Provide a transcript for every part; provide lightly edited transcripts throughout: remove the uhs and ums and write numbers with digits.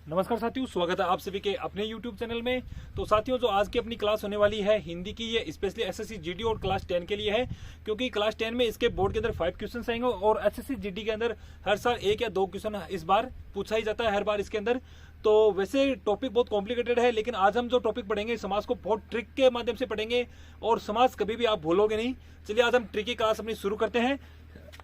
नमस्कार साथियों, स्वागत है आप सभी के अपने YouTube चैनल में। तो साथियों, जो आज की अपनी क्लास होने वाली है हिंदी की, ये स्पेशली एसएससी जीडी और क्लास 10 के लिए है, क्योंकि क्लास 10 में इसके बोर्ड के अंदर 5 क्वेश्चन आएंगे और एसएससी जीडी के अंदर हर साल 1 या 2 क्वेश्चन इस बार पूछा ही जाता है हर बार इसके अंदर। तो वैसे टॉपिक बहुत कॉम्प्लिकेटेड है, लेकिन आज हम जो टॉपिक पढ़ेंगे समाज को बहुत ट्रिक के माध्यम से पढ़ेंगे और समाज कभी भी आप भूलोगे नहीं। चलिए आज हम ट्रिकी क्लास अपनी शुरू करते हैं।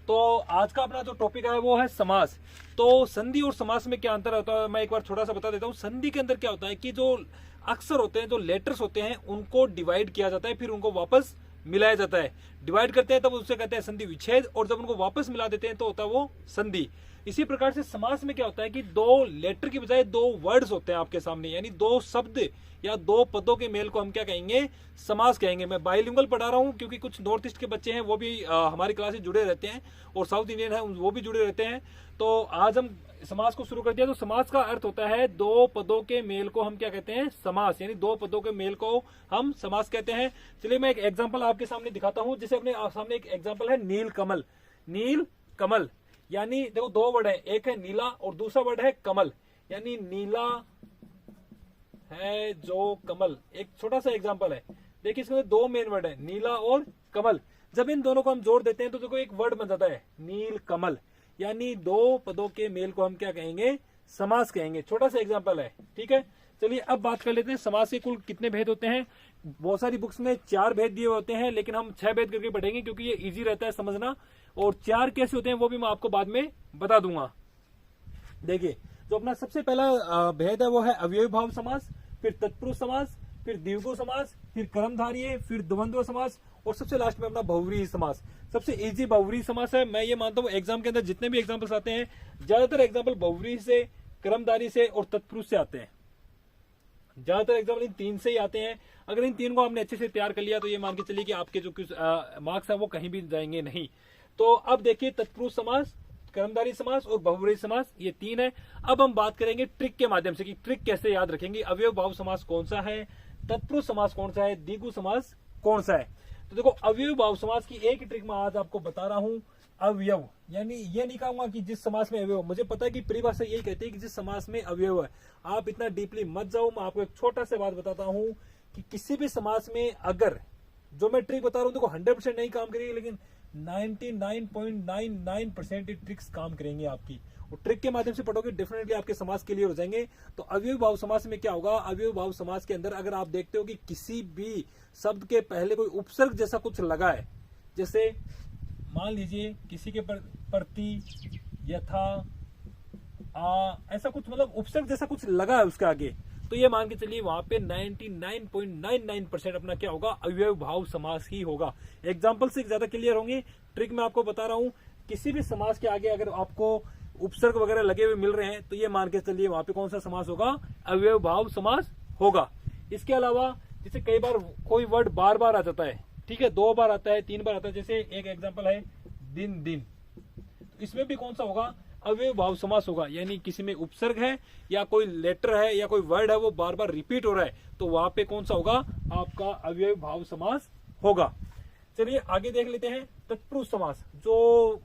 तो आज का अपना जो टॉपिक है वो है समास। तो संधि और समास में क्या अंतर होता है मैं एक बार थोड़ा सा बता देता हूँ। संधि के अंदर क्या होता है कि जो अक्षर होते हैं, जो लेटर्स होते हैं, उनको डिवाइड किया जाता है, फिर उनको वापस मिलाया जाता है। डिवाइड करते हैं तब उसे कहते हैं संधि विच्छेद, और जब उनको वापस मिला देते हैं तो होता है वो संधि। इसी प्रकार से समास में क्या होता है कि 2 लेटर की बजाय 2 वर्ड्स होते हैं आपके सामने, यानी 2 शब्द या 2 पदों के मेल को हम क्या कहेंगे, समास कहेंगे। मैं बाइलिंगुअल पढ़ा रहा हूँ क्योंकि कुछ नॉर्थ ईस्ट के बच्चे हैं वो भी हमारी क्लास से जुड़े रहते हैं, और साउथ इंडियन है वो भी जुड़े रहते हैं। तो आज हम समास को शुरू कर दिया। तो समास का अर्थ होता है 2 पदों के मेल को हम क्या कहते हैं, समास, यानी 2 पदों के मेल को हम समास कहते हैं। चलिए मैं एक एग्जाम्पल आपके सामने दिखाता हूँ। जैसे अपने सामने एक एग्जाम्पल है नील कमल। नील कमल यानी देखो 2 वर्ड है, एक है नीला और दूसरा वर्ड है कमल, यानी नीला है जो कमल। एक छोटा सा एग्जांपल है, देखिए इसमें 2 मेन वर्ड है, नीला और कमल। जब इन दोनों को हम जोड़ देते हैं तो देखो एक वर्ड बन जाता है नील कमल, यानी 2 पदों के मेल को हम क्या कहेंगे, समास कहेंगे। छोटा सा एग्जांपल है, ठीक है। चलिए अब बात कर लेते हैं समास के कुल कितने भेद होते हैं। बहुत सारी बुक्स में 4 भेद दिए होते हैं, लेकिन हम 6 भेद करके पढ़ेंगे क्योंकि ये इजी रहता है समझना। और 4 कैसे होते हैं वो भी मैं आपको बाद में बता दूंगा। देखिए जो अपना सबसे पहला भेद है वो है अव्ययी भाव समास, फिर तत्पुरुष समास, फिर द्विगु समास, फिर कर्मधारय, फिर द्वंद्व समास, और सबसे लास्ट में अपना बहुव्रीहि समास। सबसे इजी बहुव्रीहि समास है। मैं ये मानता हूँ एग्जाम के अंदर जितने भी एग्जाम्पल्स आते हैं, ज्यादातर एग्जाम्पल बहुव्रीहि से, कर्मधारय से और तत्पुरुष से आते हैं। ज्यादातर एग्जाम्पल इन 3 से ही आते हैं। अगर इन 3 को आपने अच्छे से तैयार कर लिया तो ये मान के चलिए कि आपके जो मार्क्स है वो कहीं भी जाएंगे नहीं। तो अब देखिए तत्पुरुष समास, कर्मधारय समास और बहुव्रीहि समास, ये 3 है। अब हम बात करेंगे ट्रिक के माध्यम से कि ट्रिक कैसे याद रखेंगे, अवयव भाव समास कौन सा है, तत्पुरुष समास कौन सा है, द्विगु समास कौन सा है। तो देखो अवयव भाव समास की एक ट्रिक मैं आज आपको बता रहा हूं। अवयव यानी ये नहीं कहूंगा कि जिस समास में अवयव, मुझे पता है कि परिभाषा यही कहती है कि जिस समास में अवयव है। आप इतना डीपली मत जाओ, मैं आपको एक छोटा सा बात बताता हूं कि किसी भी समास में अगर जो मैं ट्रिक बता रहा हूं देखो 100% नहीं काम करेगी, लेकिन 99.99% ट्रिक्स काम करेंगे आपकी। और ट्रिक के माध्यम से पढ़ोगे डेफिनेटली आपके समास क्लियर हो जाएंगे। तो अव्ययी भाव समास में क्या होगा, अव्ययी भाव समास के अंदर अगर आप देखते हो कि किसी भी शब्द के पहले कोई उपसर्ग जैसा कुछ लगा है, जैसे मान लीजिए किसी के प्रति, यथा, ऐसा कुछ, मतलब उपसर्ग जैसा कुछ लगा है उसके आगे, तो ये मान के चलिए वहां पे 99.99% अपना क्या होगा, अव्ययी भाव समास ही होगा। एग्जाम्पल से ज्यादा क्लियर होंगे। ट्रिक मैं आपको बता रहा हूं, किसी भी समास के आगे अगर आपको उपसर्ग वगैरह लगे हुए मिल रहे हैं तो ये मान के चलिए वहां पे कौन सा समास होगा, अव्ययी भाव समास होगा। इसके अलावा जैसे कई बार कोई वर्ड बार बार आ जाता है, ठीक है, 2 बार आता है, 3 बार आता है। जैसे एक एग्जाम्पल है दिन दिन, तो इसमें भी कौन सा होगा, अव्ययी भाव समास होगा। यानी किसी में उपसर्ग है या कोई लेटर है या कोई वर्ड है वो बार बार रिपीट हो रहा है, तो वहां पे कौन सा होगा, आपका अव्ययी भाव समास होगा। चलिए आगे देख लेते हैं तत्पुरुष समास, जो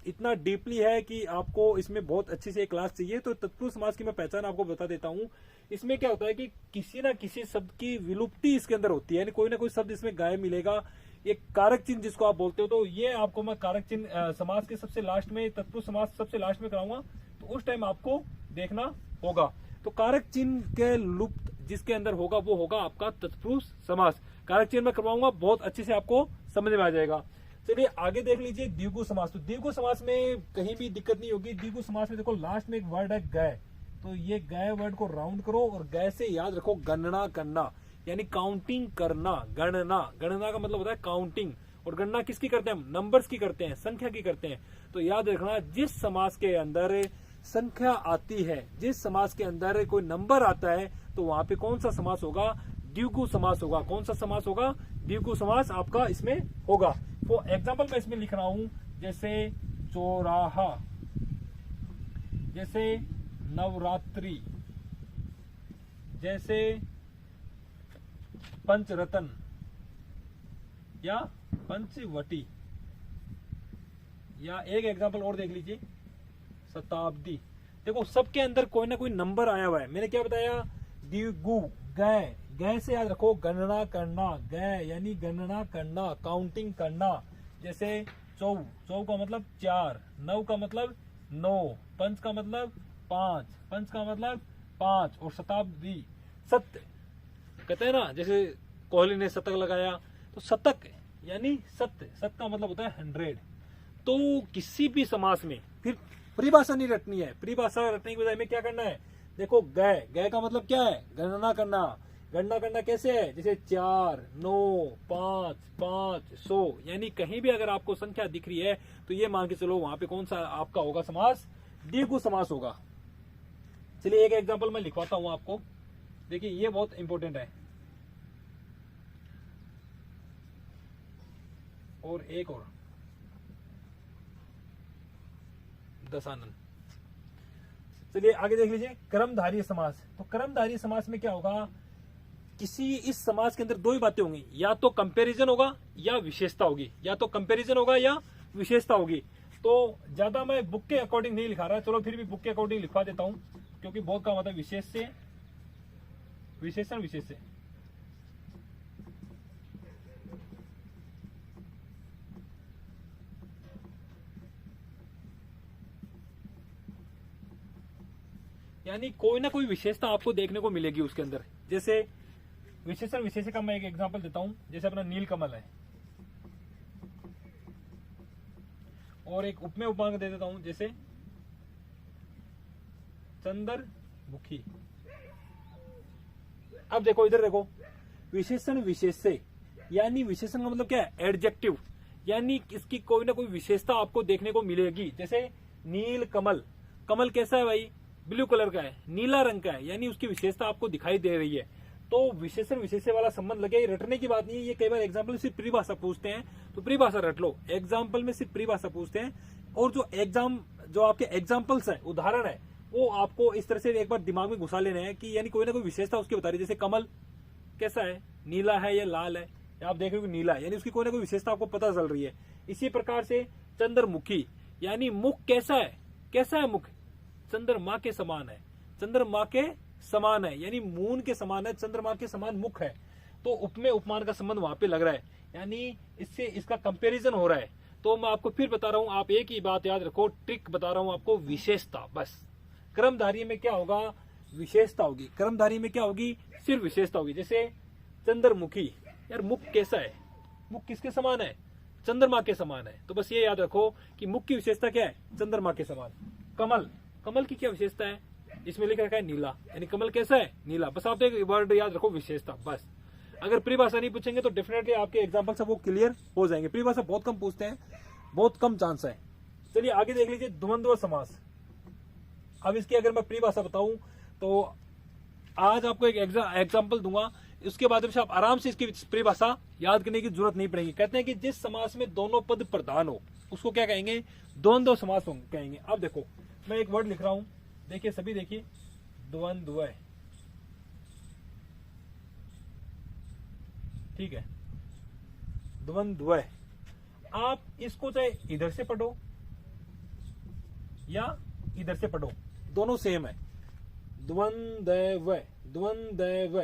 इतना डीपली है कि आपको इसमें बहुत अच्छी से क्लास चाहिए। तो तत्पुरुष समास की मैं पहचान आपको बता देता हूं। इसमें क्या होता है कि किसी ना किसी शब्द की विलुप्ति इसके अंदर होती है, यानी कोई ना कोई शब्द इसमें गायब मिलेगा। एक कारक चिन्ह जिसको आप बोलते हो, तो ये आपको मैं कारक चिन्ह समास के सबसे लास्ट में, तत्पुरुष समास सबसे लास्ट में कराऊंगा, तो उस टाइम आपको देखना होगा। तो कारक चिन्ह के लुप्त जिसके अंदर होगा वो होगा आपका तत्पुरुष समास। कारक चिन्ह मैं करवाऊंगा, बहुत अच्छे से आपको समझ में आ जाएगा। चलिए आगे देख लीजिए द्विगु समास। तो द्विगु समास में कहीं भी दिक्कत नहीं होगी। द्विगु समास में देखो लास्ट में एक वर्ड है गय, तो ये गय वर्ड को राउंड करो और गय से याद रखो गणना करना, यानी काउंटिंग करना। गणना, गणना का मतलब होता है काउंटिंग, और गणना किसकी करते हैं हम, नंबर्स की करते हैं, संख्या की करते हैं। तो याद रखना जिस समास के अंदर संख्या आती है, जिस समास के अंदर कोई नंबर आता है, तो वहां पे कौन सा समास होगा, द्विगु समास होगा। कौन सा समास होगा, द्विगु समास आपका इसमें होगा। फॉर एग्जाम्पल मैं इसमें लिख रहा हूं, जैसे चौराहा, जैसे नवरात्रि, जैसे पंचरत्न या पंचवटी, या एक एग्जाम्पल और देख लीजिए शताब्दी। देखो सबके अंदर कोई ना कोई नंबर आया हुआ है। मैंने क्या बताया, दिगु, गए, गए से याद रखो गणना करना, गए यानी गणना करना, काउंटिंग करना। जैसे चौ, चौ का मतलब 4, 9 का मतलब 9, पंच का मतलब 5, पंच का मतलब 5, और शताब्दी सत्य कहते हैं ना, जैसे कोहली ने शतक लगाया तो शतक यानी सत्य, सत्य का मतलब होता है 100। तो किसी भी समास में फिर परिभाषा नहीं रटनी है, परिभाषा रटने की बजाय में क्या करना है, देखो गए, गए का मतलब क्या है, गणना करना। गणना करना कैसे है, जैसे 4, 9, 5, 5, 100, यानी कहीं भी अगर आपको संख्या दिख रही है तो ये मान के चलो वहां पे कौन सा आपका होगा समास, द्विगु समास होगा। चलिए एक एग्जांपल मैं लिखवाता हूं आपको, देखिए ये बहुत इंपॉर्टेंट है। और एक और दशानन। चलिए आगे देख लीजिए, कर्मधारय समास। तो कर्मधारय समास में क्या होगा, किसी इस समास के अंदर दो ही बातें होंगी, या तो कंपैरिजन होगा या विशेषता होगी, या तो कंपैरिजन होगा या विशेषता होगी। तो ज्यादा मैं बुक के अकॉर्डिंग नहीं लिखा रहा, चलो फिर भी बुक के अकॉर्डिंग लिखवा देता हूं, क्योंकि बहुत का मतलब विशेष से विशेषण, विशेष से। यानी कोई ना कोई विशेषता आपको देखने को मिलेगी उसके अंदर। जैसे विशेषण विशेष का मैं एक एग्जांपल देता हूं, जैसे अपना नीलकमल है, और एक उपमेय उपमांग दे देता हूं, जैसे चंद्रमुखी। अब देखो इधर देखो, विशेषण विशेष से, यानी विशेषण का मतलब क्या है, एडजेक्टिव, यानी इसकी कोई ना कोई विशेषता आपको देखने को मिलेगी। जैसे नील कमल, कमल कैसा है भाई, ब्लू कलर का है, नीला रंग का है, यानी उसकी विशेषता आपको दिखाई दे रही है। तो विशेषण विशेष वाला संबंध लगे, रटने की बात नहीं है। ये कई बार एग्जाम्पल सिर्फ परिभाषा पूछते हैं, तो परिभाषा रट लो। एग्जाम्पल में सिर्फ परिभाषा पूछते हैं, और जो आपके एग्जाम्पल्स है, उदाहरण है, वो आपको इस तरह से एक बार दिमाग में घुसा लेने हैं कि यानी कोई ना कोई विशेषता उसकी बता रही है। जैसे कमल कैसा है, नीला है या लाल है, या आप देख रहे हो नीला है, यानी उसकी कोई ना कोई विशेषता आपको पता चल रही है। इसी प्रकार से चंद्रमुखी, यानी मुख कैसा है, कैसा है मुख, चंद्रमा के समान है, चंद्रमा के समान है, यानी मून के समान है, चंद्रमा के समान मुख है। तो उपमेय उपमान का संबंध वहां पे लग रहा है, यानी इससे इसका कंपैरिजन हो रहा है। तो मैं आपको फिर बता रहा हूं, आप एक ही बात याद रखो, ट्रिक बता रहा हूं आपको, विशेषता बस। कर्मधारय में क्या होगा, विशेषता होगी, कर्मधारय में क्या होगी, सिर्फ विशेषता होगी। जैसे चंद्रमुखी, यार मुख कैसा है, मुख किसके समान है, चंद्रमा के समान है। तो बस ये याद रखो कि मुख की विशेषता क्या है, चंद्रमा के समान। कमल, कमल की क्या विशेषता है, इसमें लिख रखा है नीला, यानी कमल कैसा है, नीला। बस आप एक वर्ड याद रखो, विशेषता बस। अगर परिभाषा नहीं पूछेंगे तो डेफिनेटली आपके एग्जाम्पल से वो क्लियर हो जाएंगे। परिभाषा बहुत कम पूछते हैं, बहुत कम चांस है। चलिए आगे देख लीजिए, द्वंद्व समास। अब इसकी अगर मैं परिभाषा बताऊं तो आज आपको एक एग्जाम्पल दूंगा, उसके बाद आप आराम से इसकी परिभाषा याद करने की जरूरत नहीं पड़ेगी। कहते हैं कि जिस समास में दोनों पद प्रधान हो उसको क्या कहेंगे, द्वंद्व समास कहेंगे। अब देखो मैं एक वर्ड लिख रहा हूं, देखिए सभी देखिए, द्वंद्व, ठीक है, द्वंद्व। आप इसको चाहे इधर से पढ़ो या इधर से पढ़ो, दोनों सेम है, द्वंद्व, द्वंद्व,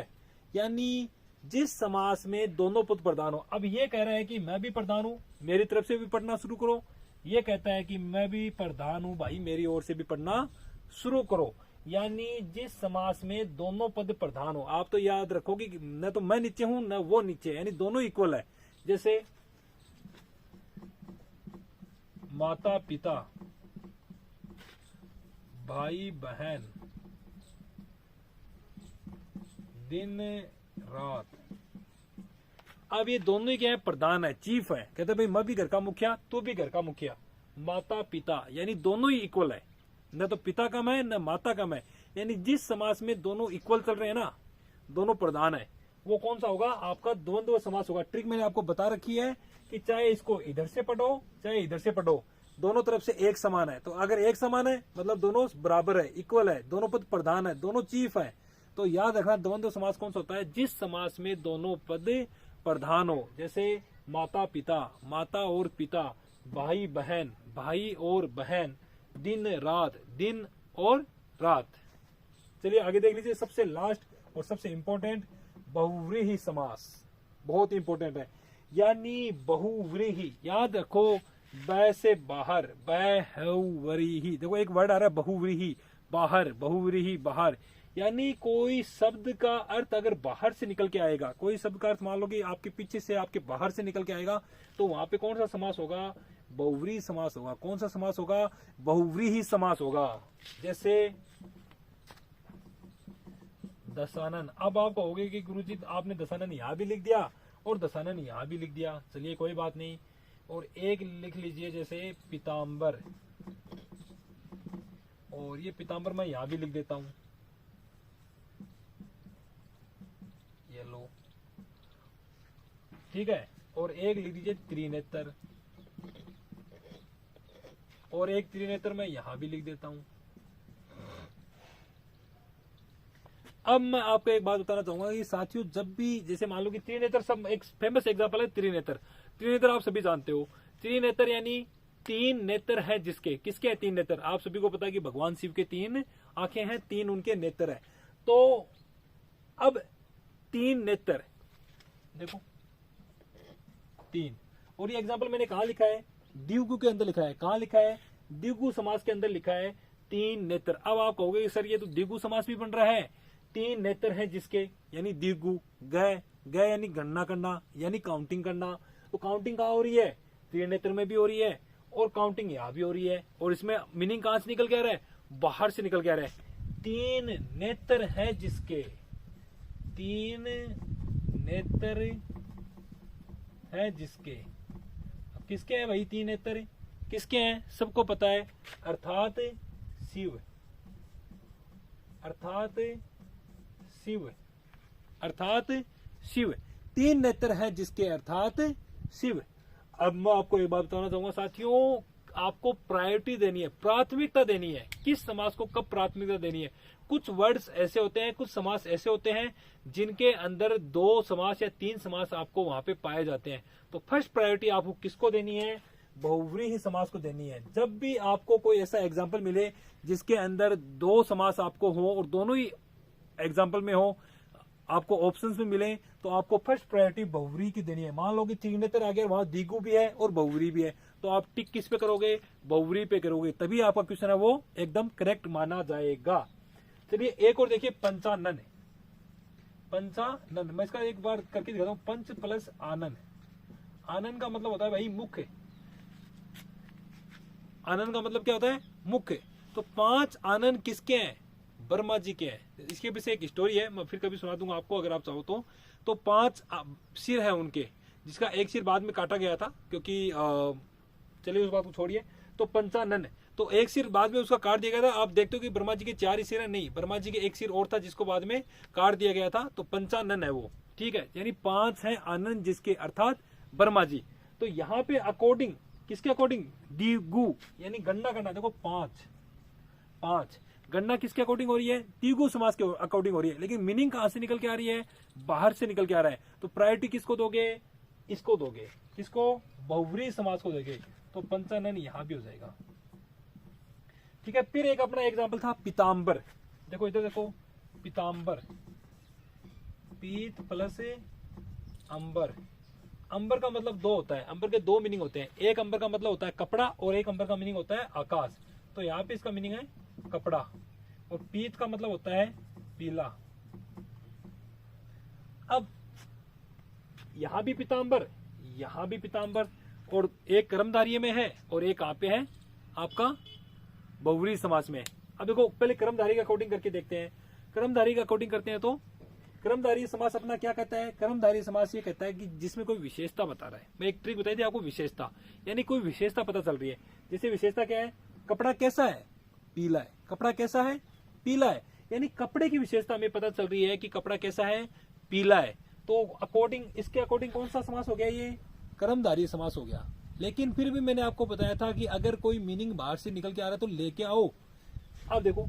यानी जिस समास में दोनों पद प्रधान हो। अब ये कह रहा है कि मैं भी प्रधान हूं, मेरी तरफ से भी पढ़ना शुरू करो। ये कहता है कि मैं भी प्रधान हूं भाई, मेरी ओर से भी पढ़ना शुरू करो। यानी जिस समास में दोनों पद प्रधान हो, आप तो याद रखोगे कि न तो मैं नीचे हूं न वो नीचे, यानी दोनों इक्वल है। जैसे माता पिता, भाई बहन, दिन रात। अब ये दोनों ही क्या है, प्रधान है, चीफ है। कहते भाई मैं भी घर का मुखिया, तू भी घर का मुखिया। माता पिता, यानी दोनों ही इक्वल है, न तो पिता कम है न माता कम है। यानी जिस समास में दोनों इक्वल चल रहे हैं ना, दोनों प्रधान है, वो कौन सा होगा, आपका द्वंद्व समास होगा। ट्रिक मैंने आपको बता रखी है कि चाहे इसको इधर से पढ़ो चाहे इधर से पढ़ो, दोनों तरफ से एक समान है। तो अगर एक समान है मतलब दोनों बराबर है, इक्वल है, दोनों पद प्रधान है, दोनों चीफ है। तो याद रखना द्वंद्व समास कौन सा होता है, जिस समास में दोनों पद प्रधान हो। जैसे माता पिता, माता और पिता, भाई बहन, भाई और बहन, दिन रात, दिन और रात। चलिए आगे देख लीजिए, सबसे लास्ट और सबसे इंपॉर्टेंट बहुव्रीहि समास, बहुत इंपॉर्टेंट है। यानी बहुव्रीहि, याद रखो, बै से बाहर, बहुव्रीहि, देखो एक वर्ड आ रहा है बहुव्रीहि, बाहर, बहुव्रीहि बाहर। यानी कोई शब्द का अर्थ अगर बाहर से निकल के आएगा, कोई शब्द का अर्थ मान लो कि आपके पीछे से आपके बाहर से निकल के आएगा, तो वहां पे कौन सा समास होगा? बहुव्रीहि समास होगा। कौन सा समास होगा? बहुव्रीहि समास होगा। जैसे दशानन। अब आप कहोगे कि गुरुजी आपने दशानन यहां भी लिख दिया और दशानन यहां भी लिख दिया। चलिए कोई बात नहीं, और एक लिख लीजिए जैसे पीताम्बर, और ये पीताम्बर मैं यहां भी लिख देता हूं, ये लो, ठीक है। और एक लिख दीजिए त्रिनेत्र, और एक त्रिनेत्र मैं यहां भी लिख देता हूं। अब मैं आपको एक बात बताना चाहूंगा कि साथियों, जब भी जैसे मान लो कि त्रिनेत्र, सब एक फेमस एग्जांपल है त्रिनेत्र। त्रिनेत्र आप सभी जानते हो, त्रिनेत्र यानी तीन नेत्र है जिसके, किसके हैं तीन नेत्र? आप सभी को पता है कि भगवान शिव के तीन आंखें हैं, तीन उनके नेत्र है। तो अब तीन नेत्र, देखो तीन, और ये एग्जांपल मैंने कहा लिखा है? द्विगु के अंदर लिखा है। कहा लिखा है? द्विगु समास के अंदर लिखा है तीन नेत्र। अब आप कहोगे सर ये तो द्विगु समास भी बन रहा है, तीन नेत्र हैं जिसके, यानी द्विगु, गए, गए यानी गणना करना, यानी काउंटिंग करना। तो काउंटिंग कहाँ हो रही है? त्रिनेत्र में भी हो रही है, और काउंटिंग यहाँ भी हो रही है। और इसमें मीनिंग कहां से निकल के आ रहा है? बाहर से निकल के आ रहा है। तीन नेत्र है जिसके, तीन नेत्र है जिसके। अब किसके हैं भाई तीन नेत्र? किसके हैं? सबको पता है, अर्थात शिव, अर्थात शिव, अर्थात शिव। तीन नेत्र है जिसके, अर्थात शिव। अब मैं आपको एक बात बताना चाहूंगा साथियों, आपको प्रायोरिटी देनी है, प्राथमिकता देनी है। किस समास को कब प्राथमिकता देनी है? कुछ वर्ड्स ऐसे होते हैं, कुछ समास ऐसे होते हैं जिनके अंदर दो समास या तीन समास आपको वहां पे पाए जाते हैं। तो फर्स्ट प्रायोरिटी आपको किसको देनी है? बहुव्रीहि समास को देनी है। जब भी आपको कोई ऐसा एग्जाम्पल मिले जिसके अंदर दो समास आपको हो और दोनों ही एग्जाम्पल में हो, आपको ऑप्शंस में मिले, तो आपको फर्स्ट प्रायोरिटी बहुव्रीहि की देनी है। मान लो कि त्रिनेत्र आ गया, वहां द्विगु भी है और बहुव्रीहि भी है, तो आप टिक किस पे करोगे? बहुव्रीहि पे करोगे, तभी आपका क्वेश्चन है वो एकदम करेक्ट माना जाएगा। चलिए एक और देखिए, पंचानन है। पंचानन, मैं इसका एक बार करके दिखाता हूँ। पंच प्लस आनन, आनन का मतलब होता है भाई मुख्य। आनन का मतलब क्या होता है? मुख्य। तो पांच आनन किसके हैं? ब्रह्मा जी के हैं। इसके पीछे एक स्टोरी है, मैं फिर कभी सुना दूंगा आपको अगर आप चाहो तो। तो पांच सिर है उनके, जिसका एक सिर बाद में काटा गया था, क्योंकि चलिए उस बात को छोड़िए। तो पंचानन, तो एक सिर बाद में उसका काट दिया गया था। आप देखते हो कि ब्रह्मा जी के चार ही सिर है, नहीं, ब्रह्मा जी के एक सिर और था जिसको बाद में काट दिया गया था। तो पंचानन है वो, ठीक है। यानी पांच है आनंद जिसके, अर्थात ब्रह्मा जी। तो यहाँ पे अकॉर्डिंग, किसके अकॉर्डिंग? द्विगु, यानी गणना करना। देखो पांच, पांच गणना किसके अकॉर्डिंग हो रही है? द्विगु समास के अकॉर्डिंग हो रही है। लेकिन मीनिंग कहां से निकल के आ रही है? बाहर से निकल के आ रहा है। तो प्रायोरिटी किसको दोगे? इसको दोगे। किसको? बहुव्रीहि समास को दोगे। तो पंचानन यहां भी हो जाएगा, ठीक है। फिर एक अपना एग्जाम्पल था पीताम्बर। देखो इधर देखो, पीताम्बर, पीत प्लस अंबर। अंबर का मतलब दो होता है, अंबर के दो मीनिंग होते हैं। एक अंबर का मतलब होता है कपड़ा, और एक अंबर का मीनिंग होता है आकाश। तो यहाँ पे इसका मीनिंग है कपड़ा। और पीत का मतलब होता है पीला। अब यहां भी पीताम्बर, यहां भी पीताम्बर, और एक कर्मधारय में है और एक यहाँ पे है आपका बहुव्रीहि समास में। अब देखो पहले कर्मधारय का अकॉर्डिंग करके देखते हैं। कर्मधारय का अकॉर्डिंग करते हैं तो कर्मधारय समास अपना क्या कहता है? कर्मधारय समास ये कहता है कि जिसमें कोई विशेषता बता रहा है। मैं एक ट्रिक बताई थी आपको, विशेषता, यानी कोई विशेषता पता चल रही है। जैसे विशेषता क्या है? कपड़ा कैसा है? पीला है। कपड़ा कैसा है? पीला है। यानी कपड़े की विशेषता हमें पता चल रही है कि कपड़ा कैसा है? पीला है। तो अकॉर्डिंग, इसके अकॉर्डिंग कौन सा समास हो गया? ये कर्मधारय समास हो गया। लेकिन फिर भी मैंने आपको बताया था कि अगर कोई मीनिंग बाहर से निकल के आ रहा है तो लेके आओ। अब देखो,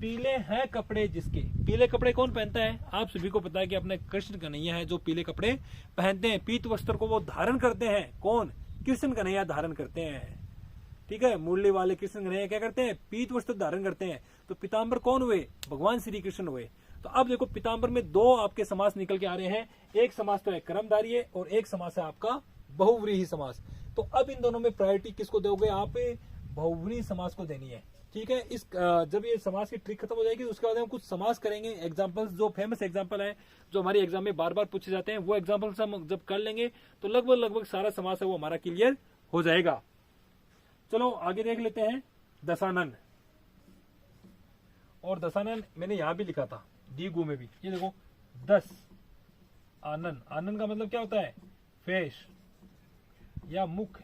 पीले हैं कपड़े जिसके, पीले कपड़े कौन पहनता है? आप सभी को पता है कि अपने कृष्ण कन्हैया है जो पीले कपड़े पहनते हैं। पीत वस्त्र को वो धारण करते हैं। कौन? कृष्ण कन्हैया धारण करते हैं, ठीक है। मुरली वाले कृष्ण कन्हैया क्या करते हैं, पीत वस्त्र धारण करते हैं। तो पीताम्बर कौन हुए, भगवान श्री कृष्ण हुए। तो अब देखो पीताम्बर में दो आपके समास निकल के आ रहे हैं, एक समास तो है कर्मधारय और एक समास है आपका बहुव्रीहि समास। तो अब इन दोनों में प्रायोरिटी किसको दोगे आप, बहुव्रीहि समास को देनी है, ठीक है। इस जब ये समास की ट्रिक खत्म हो जाएगी उसके बाद हम कुछ समास करेंगे, एग्जांपल्स जो फेमस एग्जांपल है जो हमारे एग्जाम में बार बार पूछे जाते हैं, वो एग्जांपल्स हम जब कर लेंगे तो लगभग सारा समास है वो हमारा क्लियर हो जाएगा। चलो आगे देख लेते हैं दशानन। और दशानन मैंने यहां भी लिखा था दीगु में भी, ये देखो 10 आनन। आनन का मतलब क्या होता है, फेस या मुख।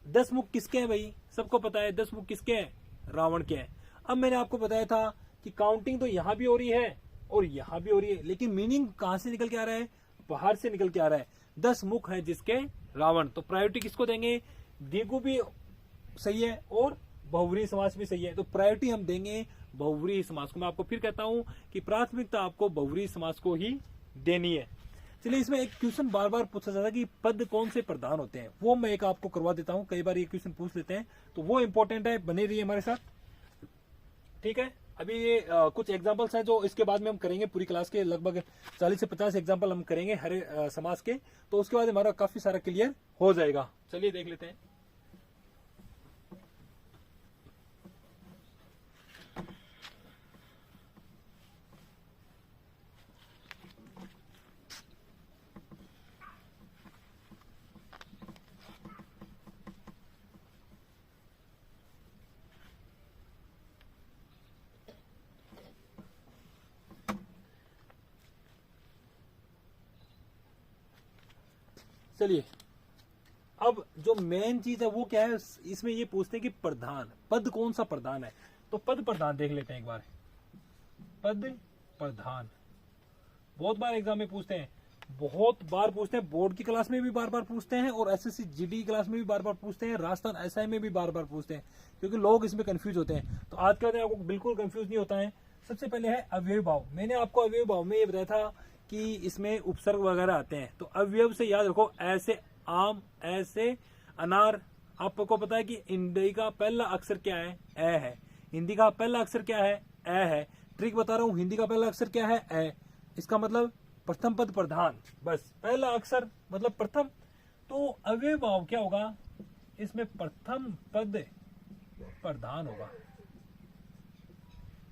10 मुख किसके हैं भाई, सबको पता है 10 मुख किसके हैं, रावण के हैं। अब मैंने आपको बताया था कि काउंटिंग तो यहां भी हो रही है और यहां भी हो रही है, लेकिन मीनिंग कहां से निकल के आ रहा है, बाहर से निकल के आ रहा है। 10 मुख है जिसके रावण, तो प्रायोरिटी किसको देंगे, द्विगु भी सही है और बहुव्रीहि समास भी सही है, तो प्रायोरिटी हम देंगे बहुव्रीहि समास को। मैं आपको फिर कहता हूं कि प्राथमिकता आपको बहुव्रीहि समास को ही देनी है। चलिए इसमें एक क्वेश्चन बार बार पूछा जाता है कि पद कौन से प्रधान होते हैं, वो मैं एक आपको करवा देता हूं, कई बार ये क्वेश्चन पूछ लेते हैं, तो वो इंपॉर्टेंट है, बने रहिए हमारे साथ, ठीक है। अभी ये कुछ एग्जांपल्स हैं जो इसके बाद में हम करेंगे, पूरी क्लास के लगभग 40 से 50 एग्जांपल हम करेंगे हर समास के, तो उसके बाद हमारा काफी सारा क्लियर हो जाएगा। चलिए देख लेते हैं। चलिए अब जो मेन चीज है वो क्या है, इसमें ये पूछते हैं कि प्रधान, पद कौन सा प्रधान है। तो पद प्रधान देख लेते हैं एक बार। पद प्रधान बहुत बार एग्जाम में पूछते हैं, बहुत बार पूछते हैं, बोर्ड की क्लास में भी बार बार पूछते हैं और एसएससी जीडी क्लास में भी बार बार पूछते हैं, राजस्थान एसआई में भी बार बार पूछते हैं, क्योंकि लोग इसमें कंफ्यूज होते हैं। तो आज का दिन आपको बिल्कुल कंफ्यूज नहीं होता है। सबसे पहले है अवयव भाव। मैंने आपको अवयव भाव में ये बताया था कि इसमें उपसर्ग वगैरह आते हैं, तो अवयव से याद रखो, ऐसे आम, ऐसे अनार। आपको पता है कि हिंदी का पहला अक्षर क्या है, ए है। हिंदी का पहला अक्षर क्या है, ए है। ट्रिक बता रहा हूं, हिंदी का पहला अक्षर क्या है, ए। इसका मतलब प्रथम पद प्रधान, बस पहला अक्षर मतलब प्रथम। तो अवयव भाव क्या होगा, इसमें प्रथम पद प्रधान होगा।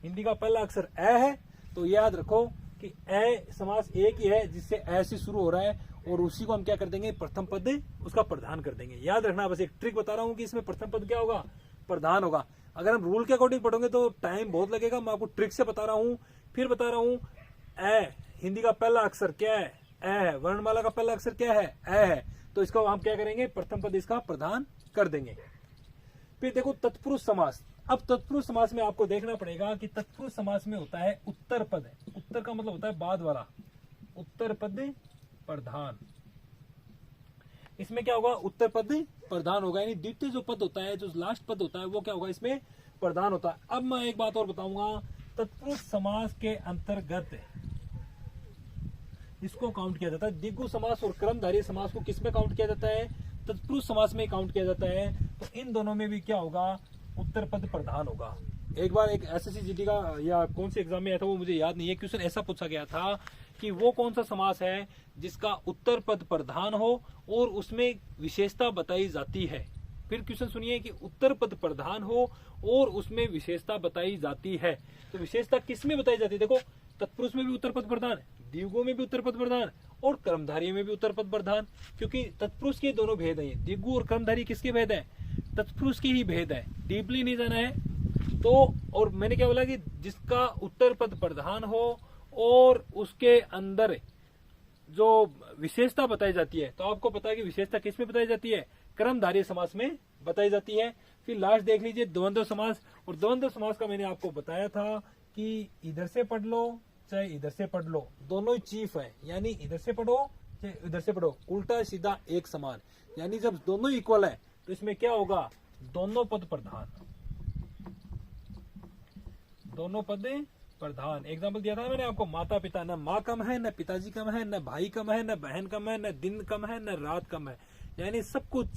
हिंदी का पहला अक्षर ए है, तो याद रखो कि ए समास एक ही है जिससे ए से शुरू हो रहा है, और उसी को हम क्या कर देंगे, प्रथम पद उसका प्रधान कर देंगे। याद रखना, बस एक ट्रिक बता रहा हूं कि इसमें प्रथम पद क्या होगा, प्रधान होगा। अगर हम रूल के अकॉर्डिंग पढ़ोगे तो टाइम बहुत लगेगा, मैं आपको ट्रिक से बता रहा हूं, फिर बता रहा हूं। ए हिंदी का पहला अक्षर क्या है, ए है। वर्णमाला का पहला अक्षर क्या है, ए है। तो इसको हम क्या करेंगे, प्रथम पद इसका प्रधान कर देंगे। फिर देखो तत्पुरुष समास। अब तत्पुरुष समास में आपको देखना पड़ेगा कि तत्पुरुष समास में होता है उत्तर पद। उत्तर का मतलब होता है बाद वाला, उत्तर पद प्रधान। इसमें क्या होगा, उत्तर पद प्रधान होगा, यानी द्वितीय जो पद होता है, जो लास्ट पद होता है, वो क्या होगा, इसमें प्रधान होता है। अब मैं एक बात और बताऊंगा, तत्पुरुष समास के अंतर्गत इसको काउंट किया जाता है। द्विगु समास और कर्मधारय समास को किसमें काउंट किया जाता है, तत्पुरुष समास में काउंट किया जाता है। तो इन दोनों में भी क्या होगा, उत्तर पद प्रधान होगा। एक बार एक एसएससी जीडी का या कौन से एग्जाम में आया था वो मुझे याद नहीं है, क्वेश्चन ऐसा पूछा गया था कि वो कौन सा समास है जिसका उत्तर पद प्रधान हो और उसमें विशेषता बताई जाती है। फिर क्वेश्चन सुनिए कि उत्तर पद प्रधान हो और उसमें विशेषता बताई जाती है। तो विशेषता किसमें बताई जाती है, देखो तत्पुरुष में भी उत्तर पद प्रधान, द्विगु में भी उत्तर पद प्रधान और कर्मधारय में भी उत्तर पद प्रधान, क्योंकि तत्पुरुष के दोनों भेद हैं। द्विगु और कर्मधारय किसके भेद है, तत्पुरुष के ही भेद है, डीपली नहीं जाना है। तो और मैंने क्या बोला कि जिसका उत्तर पद प्रधान हो और उसके अंदर जो विशेषता बताई जाती है, तो आपको पता है कि विशेषता किसमें बताई जाती है, कर्मधारय समास में बताई जाती है। फिर लास्ट देख लीजिए द्वंद्व समास। और द्वंद्व समास का मैंने आपको बताया था कि इधर से पढ़ लो चाहे इधर से पढ़ लो, दोनों ही चीफ है, यानी इधर से पढ़ो चाहे इधर से पढ़ो, उल्टा सीधा एक समान। यानी जब दोनों इक्वल है तो इसमें क्या होगा, दोनों पद प्रधान, दोनों पद प्रधान। एग्जाम्पल दिया था मैंने आपको, माता पिता, न माँ कम है, न पिताजी कम है, न भाई कम है, न बहन कम है, न दिन कम है, न रात कम है, यानी सब कुछ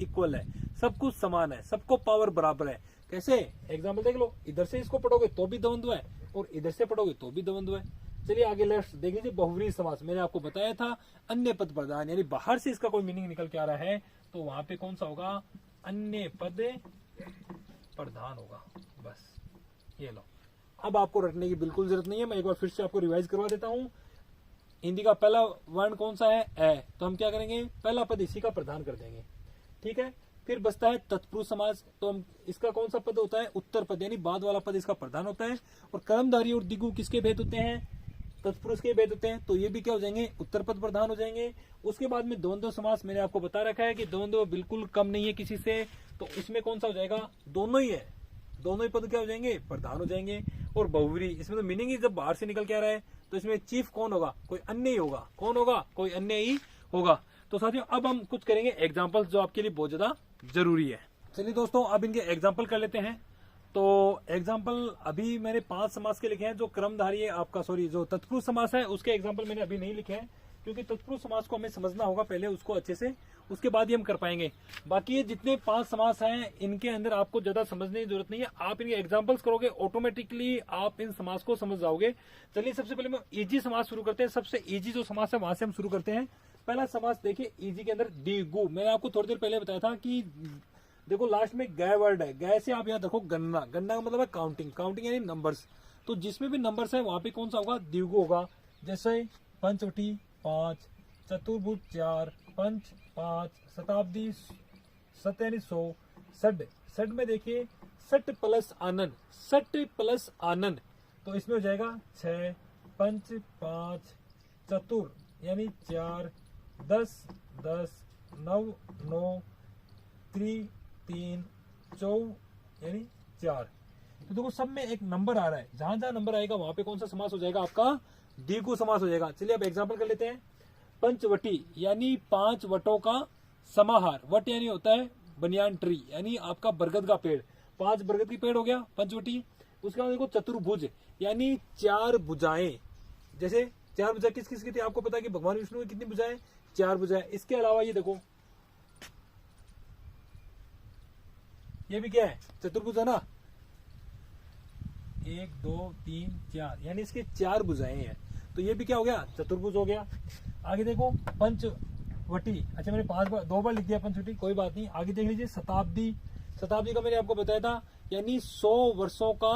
इक्वल है, सब कुछ समान है, सबको पावर बराबर है। कैसे? एग्जाम्पल देख लो, इधर से इसको पढ़ोगे तो भी द्वंद्व है और इधर से पढ़ोगे तो भी द्वंद्व है। चलिए आगे लेट्स देख लीजिए बहुव्रीहि समास। मैंने आपको बताया था अन्य पद प्रधान, यानी बाहर से इसका कोई मीनिंग निकल के आ रहा है तो वहां पे कौन सा होगा? अन्य पद प्रधान होगा। बस ये लो, अब आपको रटने की बिल्कुल जरूरत नहीं है। मैं एक बार फिर से आपको रिवाइज करवा देता हूं। हिंदी का पहला वर्ण कौन सा है? ए। तो हम क्या करेंगे? पहला पद इसी का प्रधान कर देंगे, ठीक है। फिर बचता है तत्पुरुष समास, तो हम इसका कौन सा पद होता है? उत्तर पद, यानी बाद वाला पद इसका प्रधान होता है। और कर्मधारी और दिगु किसके भेद होते हैं? तत्पुरुष के भेद होते हैं, तो ये भी क्या हो जाएंगे? उत्तर पद प्रधान हो जाएंगे। उसके बाद में द्वंद्व समास मैंने आपको बता रखा है कि द्वंद्व बिल्कुल कम नहीं है किसी से, तो इसमें कौन सा हो जाएगा? दोनों ही है, दोनों ही पद क्या हो जाएंगे? प्रधान हो जाएंगे। और बहुव्रीहि, इसमें तो मीनिंग ही जब बाहर से निकल के आ रहा है तो इसमें चीफ कौन होगा? कोई अन्य ही होगा। कौन होगा? कोई अन्य ही होगा। तो साथियों अब हम कुछ करेंगे एग्जाम्पल्स जो आपके लिए बहुत ज्यादा जरूरी है। चलिए दोस्तों अब इनके एग्जाम्पल कर लेते हैं। तो एग्जाम्पल अभी मैंने 5 समास के लिखे हैं। जो क्रमधारी है आपका, सॉरी जो तत्पुरुष समास है उसके एग्जाम्पल मैंने अभी नहीं लिखे हैं, क्योंकि तत्पुरुष समास को हमें समझना होगा पहले उसको अच्छे से, उसके बाद ही हम कर पाएंगे। बाकी ये जितने 5 समास हैं इनके अंदर आपको ज्यादा समझने की जरूरत नहीं है। आप इनके एग्जाम्पल्स करोगे ऑटोमेटिकली आप इन समास को समझ जाओगे। चलिए सबसे पहले हम इजी समास शुरू करते हैं। सबसे इजी जो समास है वहां से हम शुरू करते हैं। पहला समास देखिए इजी के अंदर दिगु। मैंने आपको थोड़ी देर पहले बताया था कि देखो लास्ट में गय वर्ड है, गय से आप याद रखो गणना। गणना का मतलब है काउंटिंग, काउंटिंग यानी नंबर्स। तो जिसमें भी नंबर्स है वहां पे कौन सा होगा? दिगु होगा। जैसे पंचवटी 5, चतुर्भुज 4, पंच 5, शताब्दी 7 यानी 100, षड, षड में देखिए सट प्लस आनंद, सट प्लस आनंद, तो इसमें हो जाएगा 6, पंच 5, चतुर यानी 4, 10 10, 9 9, 3 14 यानी 4। तो देखो सब में एक नंबर आ रहा है, जहां जहां नंबर आएगा वहां पे कौन सा समास हो जाएगा? आपका द्विगु समास हो जाएगा। चलिए अब एग्जांपल कर लेते हैं। पंचवटी यानी 5 वटों का समाहार। वट यानी होता है बनियान ट्री, यानी आपका बरगद का पेड़। 5 बरगद की पेड़ हो गया पंचवटी। उसके बाद देखो चतुर्भुज यानी 4 भुजाएं। जैसे 4 भुजाएं किस किस की थी? आपको पता है कि भगवान विष्णु की कितनी भुजाएं? 4 भुजाएं। इसके अलावा ये देखो ये भी क्या है? चतुर्भुज है ना, 1 2 3 4 यानी इसके 4 भुजाएं हैं। तो ये भी क्या हो गया? चतुर्भुज हो गया। आगे देखो पंचवटी, अच्छा मैंने 2 बार लिख दिया पंचवटी, कोई बात नहीं। आगे देख लीजिए शताब्दी। शताब्दी का मैंने आपको बताया था यानी 100 वर्षों का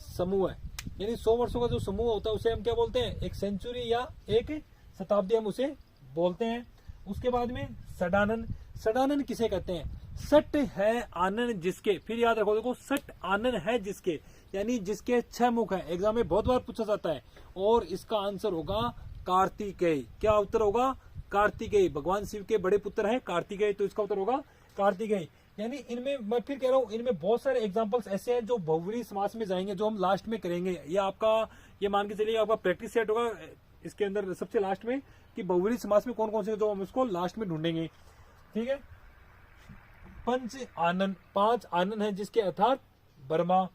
समूह है। यानी 100 वर्षों का जो समूह होता है उसे हम क्या बोलते हैं? एक सेंचुरी या एक शताब्दी हम उसे बोलते हैं। उसके बाद में षडानन। षडानन किसे कहते हैं? सट है आनन जिसके, फिर याद रखो देखो सट आनन है जिसके, यानी जिसके 6 मुख है। एग्जाम में बहुत बार पूछा जाता है और इसका आंसर होगा कार्तिकेय। क्या उत्तर होगा? कार्तिकेय। भगवान शिव के बड़े पुत्र है कार्तिकेय, तो इसका उत्तर होगा कार्तिकेय। यानी इनमें मैं फिर कह रहा हूं इनमें बहुत सारे एग्जांपल्स ऐसे हैं जो बहुव्रीहि समास में जाएंगे, जो हम लास्ट में करेंगे। ये आपका ये मान के चलिए आपका प्रैक्टिस सेट होगा इसके अंदर सबसे लास्ट में कि बहुव्रीहि समास में कौन कौन से, जो हम इसको लास्ट में ढूंढेंगे, ठीक है। पंच आनन, 5 आनन है जिसके अर्थात बर्मा।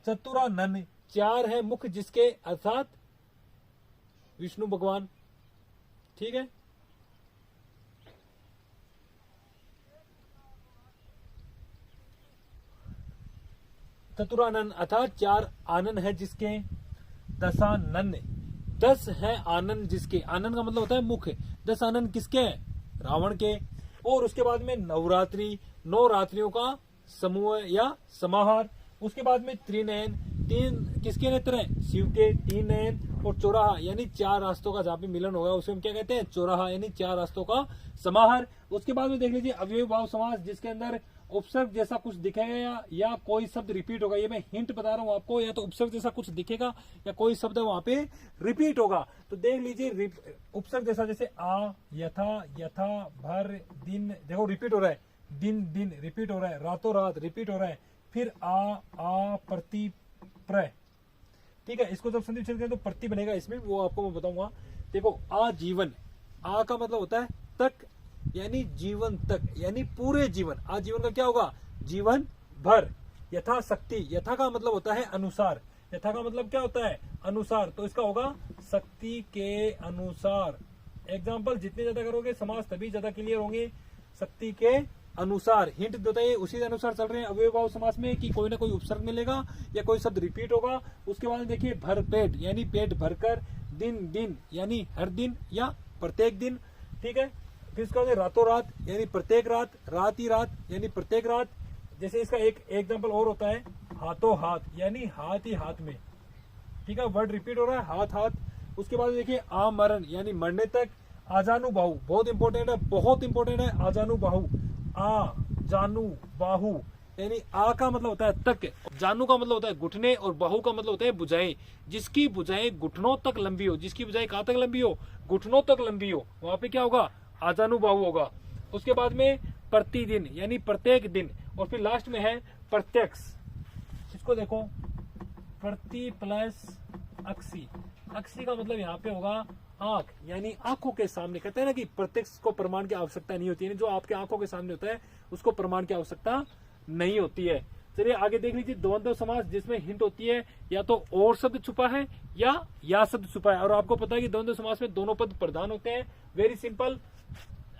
चतुरानन, 4 है मुख जिसके अर्थात विष्णु भगवान, ठीक है। चतुरानन अर्थात 4 आनन है जिसके। दशानन, 10 है आनन जिसके। आनन का मतलब होता है मुख। 10 आनन किसके? रावण के। और उसके बाद में नवरात्रि, 9 रात्रियों का समूह या समाहार। उसके बाद में त्रिनयन, 3 किसके नेत्र हैं? शिव के। 3 नयन और चौराहा यानी 4 रास्तों का जहां पे मिलन होगा उसे हम क्या कहते हैं? चौराहा, यानी 4 रास्तों का समाहार। उसके बाद में देख लीजिए अव्ययी भाव समास, जिसके अंदर उपसर्ग जैसा कुछ दिखेगा या कोई शब्द रिपीट होगा। ये मैं हिंट बता रहा हूं आपको, या तो उपसर्ग जैसा कुछ दिखेगा या कोई शब्द वहां पे रिपीट होगा। तो देख लीजिए उपसर्ग जैसा, जैसे आ, यथा, यथा, भर, दिन, देखो रिपीट हो रहा है। दिन दिन रिपीट हो रहा है, रातों रात रिपीट हो रहा है। फिर आ, प्रति, प्र, ठीक है। इसको जब संधि विच्छेद करें तो प्रति बनेगा इसमें, वो आपको मैं बताऊंगा। देखो आजीवन, आ का मतलब होता है तक, यानी जीवन तक, यानी पूरे जीवन। आजीवन का क्या होगा? जीवन भर। यथा शक्ति, यथा का मतलब होता है अनुसार। यथा का मतलब क्या होता है? अनुसार, तो इसका होगा शक्ति के अनुसार। एग्जाम्पल जितने ज्यादा करोगे समास तभी ज्यादा क्लियर होंगे। शक्ति के अनुसार हिंट देता है, उसी के अनुसार चल रहे हैं अव्ययी भाव समास में कि कोई ना कोई उपसर्ग मिलेगा या कोई शब्द रिपीट होगा। उसके बाद देखिए भर पेट यानी पेट भरकर, दिन दिन यानी हर दिन या प्रत्येक दिन, ठीक है। फिर इसका रातों रात यानी प्रत्येक रात, रात ही रात यानी प्रत्येक रात। जैसे इसका एक एग्जाम्पल और होता है हाथों हाथ यानी हाथ ही हाथ में, ठीक है, वर्ड रिपीट हो रहा है हाथ हाथ। उसके बाद देखिए आमरण यानी मरने तक। आजानु बाहु बहुत इंपॉर्टेंट है, बहुत इंपॉर्टेंट है। आजानु बाहु, आ जानू बाहु यानी आ का मतलब होता है तक, जानू का मतलब होता है घुटने और बाहु का मतलब होता है भुजाएं। जिसकी भुजाएं घुटनों तक लंबी हो, जिसकी भुजाएं कहां तक लंबी हो, घुटनों तक लंबी हो, वहां पे क्या होगा, आजानु बाहु होगा। उसके बाद में प्रतिदिन यानी प्रत्येक दिन। और फिर लास्ट में है प्रत्यक्ष। इसको देखो प्रति प्लस अक्षी, अक्षी का मतलब यहाँ पे होगा आंख यानी आंखों के सामने। कहते हैं ना कि प्रत्यक्ष को प्रमाण की आवश्यकता नहीं होती है, जो आपके आंखों के सामने होता है उसको प्रमाण की आवश्यकता नहीं होती है। चलिए आगे देख लीजिए द्वंद्व समास, जिसमें हिंट होती है या तो और शब्द छुपा है या शब्द छुपा है। और आपको पता है कि द्वंद्व समास में दोनों पद प्रधान होते हैं। वेरी सिंपल,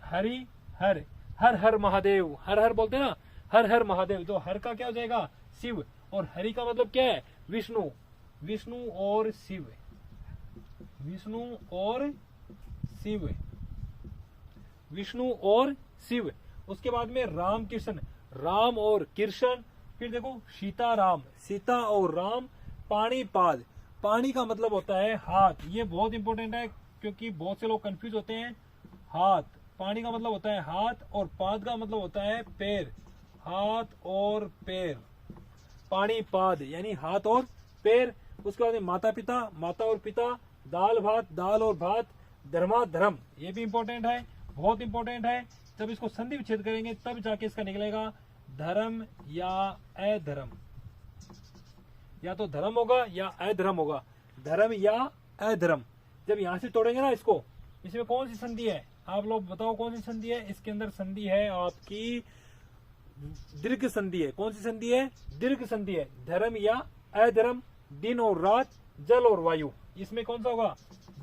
हरि हर, हर हर महादेव, हर हर बोलते हैं ना, हर हर महादेव। तो हर का क्या हो जाएगा, शिव, और हरि का मतलब क्या है, विष्णु, विष्णु और शिव, विष्णु और शिव, विष्णु और शिव। उसके बाद में राम कृष्ण, राम और कृष्ण। फिर देखो सीता राम, सीता और राम। पाणिपाद, पानी का मतलब होता है हाथ। ये बहुत इंपॉर्टेंट है क्योंकि बहुत से लोग कंफ्यूज होते हैं। हाथ, पानी का मतलब होता है हाथ और पाद का मतलब होता है पैर, हाथ और पैर। पाणिपाद यानी हाथ और पैर। उसके बाद माता पिता, माता और पिता। दाल भात, दाल और भात। धर्मा धर्म, ये भी इंपॉर्टेंट है, बहुत इंपॉर्टेंट है। जब इसको संधि विच्छेद करेंगे तब जाके इसका निकलेगा धर्म या अधर्म, या तो धर्म होगा या अधर्म होगा, धर्म या अधर्म। जब यहां से तोड़ेंगे ना इसको, इसमें कौन सी संधि है, आप लोग बताओ कौन सी संधि है। इसके अंदर संधि है आपकी दीर्घ संधि है। कौन सी संधि है, दीर्घ संधि है। धर्म या अधर्म, दिन और रात, जल और वायु। इसमें कौन सा होगा,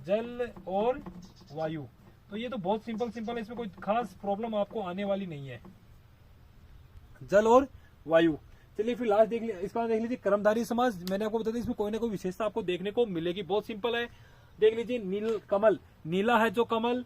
जल और वायु। तो ये तो बहुत सिंपल सिंपल है, इसमें कोई खास प्रॉब्लम आपको आने वाली नहीं है, जल और वायु। चलिए फिर लास्ट देख लीजिए, इसका देख लीजिए कर्मधारय समास। मैंने आपको बता दिया इसमें कोई ना कोई विशेषता आपको देखने को मिलेगी, बहुत सिंपल है। देख लीजिए नील कमल, नीला है जो कमल,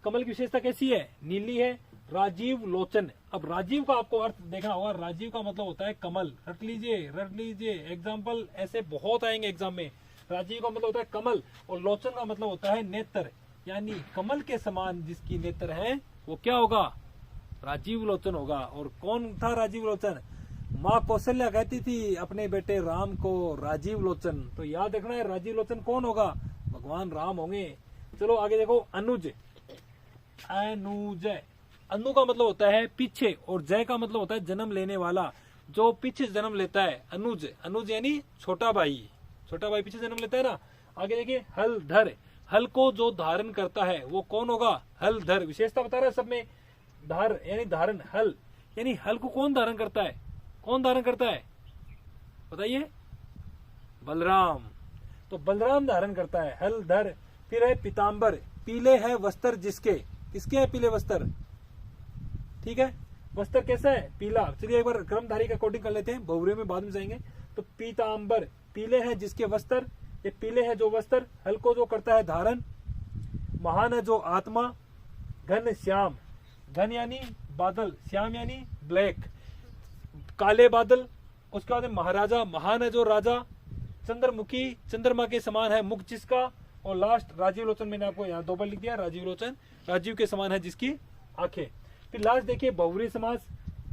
कमल की विशेषता कैसी है, नीली है। राजीव लोचन, अब राजीव का आपको अर्थ देखना होगा। राजीव का मतलब होता है कमल, रट लीजिए रट लीजिए, एग्जाम्पल ऐसे बहुत आएंगे एग्जाम में। राजीव का मतलब होता है कमल और लोचन का मतलब होता है नेत्र, यानी कमल के समान जिसकी नेत्र है वो क्या होगा, राजीव लोचन होगा। और कौन था राजीव लोचन, माँ कौशल्या कहती थी अपने बेटे राम को राजीव लोचन। तो याद रखना है राजीव लोचन कौन होगा, भगवान राम होंगे। चलो आगे देखो अनुज, अनुज, अनु का मतलब होता है पीछे और जय का मतलब होता है जन्म लेने वाला, जो पीछे जन्म लेता है। अनुज, अनुज यानी छोटा भाई, छोटा भाई पीछे जन्म लेता है ना। आगे देखिए हलधर, हल को जो धारण करता है वो कौन होगा, हलधर। विशेषता बता रहा है सब में, धार यानी धारण, हल यानी हल को कौन धारण करता है, कौन धारण करता है बताइए, बलराम। तो बलराम धारण करता है, हलधर। फिर है पीताम्बर, पीले है वस्त्र जिसके, किसके है पीले वस्त्र, ठीक है, वस्त्र कैसा है, पीला। चलिए एक बार क्रमधारी का कोडिंग कर लेते हैं, बहुव्रीहि में बाद में जाएंगे। तो पीताम्बर, पीले है जिसके वस्त्र, ये पीले है जो वस्त्र। हल को जो करता है धारण। महान है जो आत्मा। घन श्याम, घन यानी बादल, श्याम यानी ब्लैक, काले बादल। उसके बाद महाराजा, महान है जो राजा। चंद्रमुखी, चंद्रमा के समान है मुख जिसका। और लास्ट राजीव लोचन, मैंने आपको यहाँ दो बार लिख दिया, राजीव लोचन, राजीव के समान है जिसकी आंखें। फिर लास्ट देखिए बहुव्रीहि समास।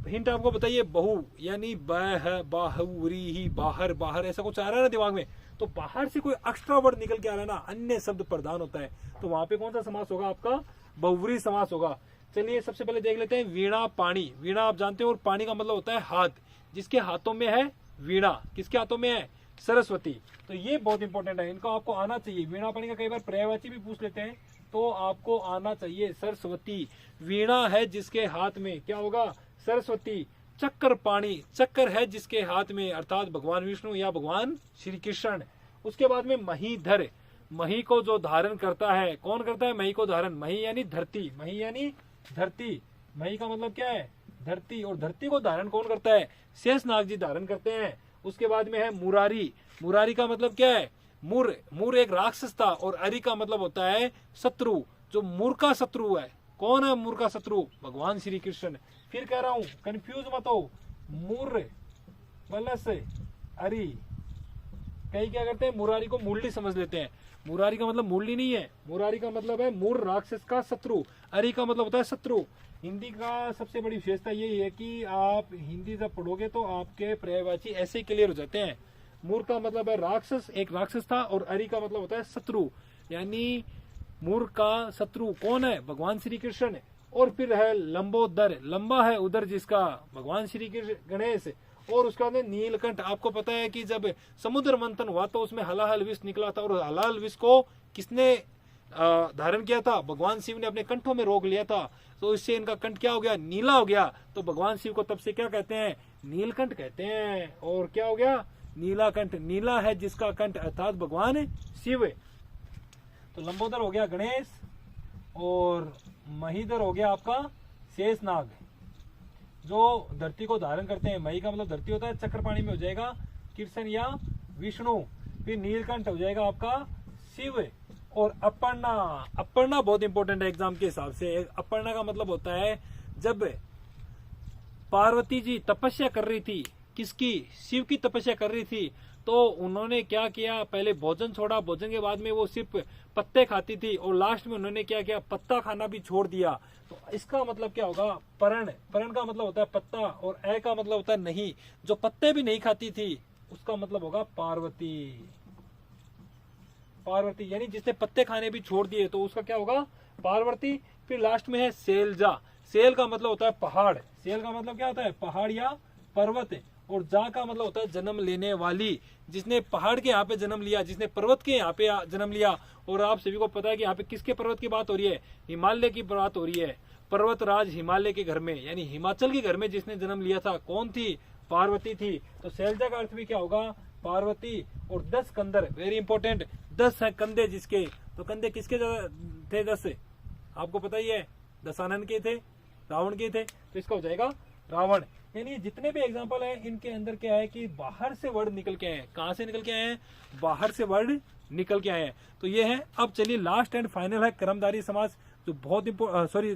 हिंट आपको बताइए, बहु यानी बाहुव्रीहि, बाहर, बाहर ऐसा कुछ आ रहा है ना दिमाग में, तो बाहर से कोई एक्स्ट्रा वर्ड निकल के आ रहा है ना, अन्य शब्द प्रधान होता है, तो वहां पे कौन सा समास होगा आपका, बहुव्रीहि समास होगा। चलिए सबसे पहले देख लेते हैं वीणा पाणी। वीणा आप जानते हो, और पाणी का मतलब होता है हाथ, जिसके हाथों में है वीणा, किसके हाथों में है, सरस्वती। तो ये बहुत इंपॉर्टेंट है, इनको आपको आना चाहिए। वीणा पाणी का कई बार पर्यायवाची भी पूछ लेते हैं, तो आपको आना चाहिए सरस्वती। वीणा है जिसके हाथ में, क्या होगा, सरस्वती। चक्कर पाणी, चक्कर है जिसके हाथ में, अर्थात भगवान विष्णु या भगवान श्री कृष्ण। उसके बाद में महीधर, मही को जो धारण करता है, कौन करता है मही को धारण, मही यानी धरती, मही यानी धरती। मही का मतलब क्या है, धरती, और धरती को धारण कौन करता है? शेषनाग जी धारण करते हैं। उसके बाद में है मुरारी। मुरारी का मतलब क्या है? मुर एक राक्षस था, और अरि का मतलब होता है शत्रु। जो मुर का शत्रु है, कौन है मुर का शत्रु? भगवान श्री कृष्ण। फिर कह रहा हूं, कंफ्यूज मत हो, मुर प्लस अरि। कई क्या करते हैं, मुरारी को मुरली समझ लेते हैं। मुरारी का मतलब मुरली नहीं है, मुरारी का मतलब है मुर राक्षस का शत्रु, अरि का मतलब होता है शत्रु। हिंदी का सबसे बड़ी विशेषता यही है कि आप हिंदी जब पढ़ोगे तो आपके पर्यायवाची ऐसे क्लियर हो जाते हैं। मुर का मतलब है राक्षस, एक राक्षस था, और अरि का मतलब होता है शत्रु, यानी मुर का शत्रु कौन है? भगवान श्री कृष्ण। और फिर है लंबोदर, लंबा है उदर जिसका, भगवान श्री कृष्ण गणेश। और उसका बाद नीलकंठ। आपको पता है कि जब समुद्र मंथन हुआ तो उसमें हलाहल विष निकला था, और हलाहल विष को किसने धारण किया था? भगवान शिव ने अपने कंठों में रोक लिया था। तो इससे इनका कंठ क्या हो गया? नीला हो गया। तो भगवान शिव को तब से क्या कहते हैं? नीलकंठ कहते हैं। और क्या हो गया? नीला कंठ। नीला है जिसका कंठ, अर्थात भगवान शिव। तो लंबोदर हो गया गणेश, और महीधर हो गया आपका शेषनाग, जो धरती को धारण करते हैं। मही का मतलब धरती होता है, चक्रपाणी में हो जाएगा कृष्ण या विष्णु। फिर नीलकंठ हो जाएगा आपका शिव। और अपर्णा, अपर्णा बहुत इंपॉर्टेंट है एग्जाम के हिसाब से। अपर्णा का मतलब होता है जब पार्वती जी तपस्या कर रही थी, किसकी? शिव की तपस्या कर रही थी, तो उन्होंने क्या किया? पहले भोजन छोड़ा, भोजन के बाद में वो सिर्फ पत्ते खाती थी, और लास्ट में उन्होंने क्या किया? पत्ता खाना भी छोड़ दिया। तो इसका मतलब क्या होगा? परण। परण का मतलब होता है पत्ता, और ए का मतलब होता है नहीं। जो पत्ते भी नहीं खाती थी उसका मतलब होगा पार्वती। पार्वती यानी जिसने पत्ते खाने भी छोड़ दिए, तो उसका क्या होगा? पार्वती। फिर लास्ट में है सेलजा। सेल का मतलब होता है पहाड़। सेल का मतलब क्या होता है? पहाड़ या पर्वत। और जा का मतलब होता है जन्म लेने वाली, जिसने पहाड़ के यहाँ पे जन्म लिया, जिसने पर्वत के यहाँ पे जन्म लिया। और आप सभी को पता है कि यहाँ पे किसके पर्वत की बात हो रही है? हिमालय की बात हो रही है। पर्वतराज हिमालय के घर में, यानी हिमाचल के घर में जिसने जन्म लिया था, कौन थी? पार्वती थी। तो शैलजा का अर्थ भी क्या होगा? पार्वती। और 10 कंधर, वेरी इंपॉर्टेंट, 10 है कंधे जिसके। तो कंधे किसके थे? 10 आपको पता ही है, दशानन के थे, रावण के थे। तो इसका हो जाएगा रावण। यानी जितने भी एग्जाम्पल हैं, इनके अंदर क्या है कि बाहर से वर्ड निकल के आए हैं। कहां से निकल के आए हैं? बाहर से वर्ड निकल के आए हैं। तो ये है। अब चलिए लास्ट एंड फाइनल है कर्मधारय समास, जो बहुत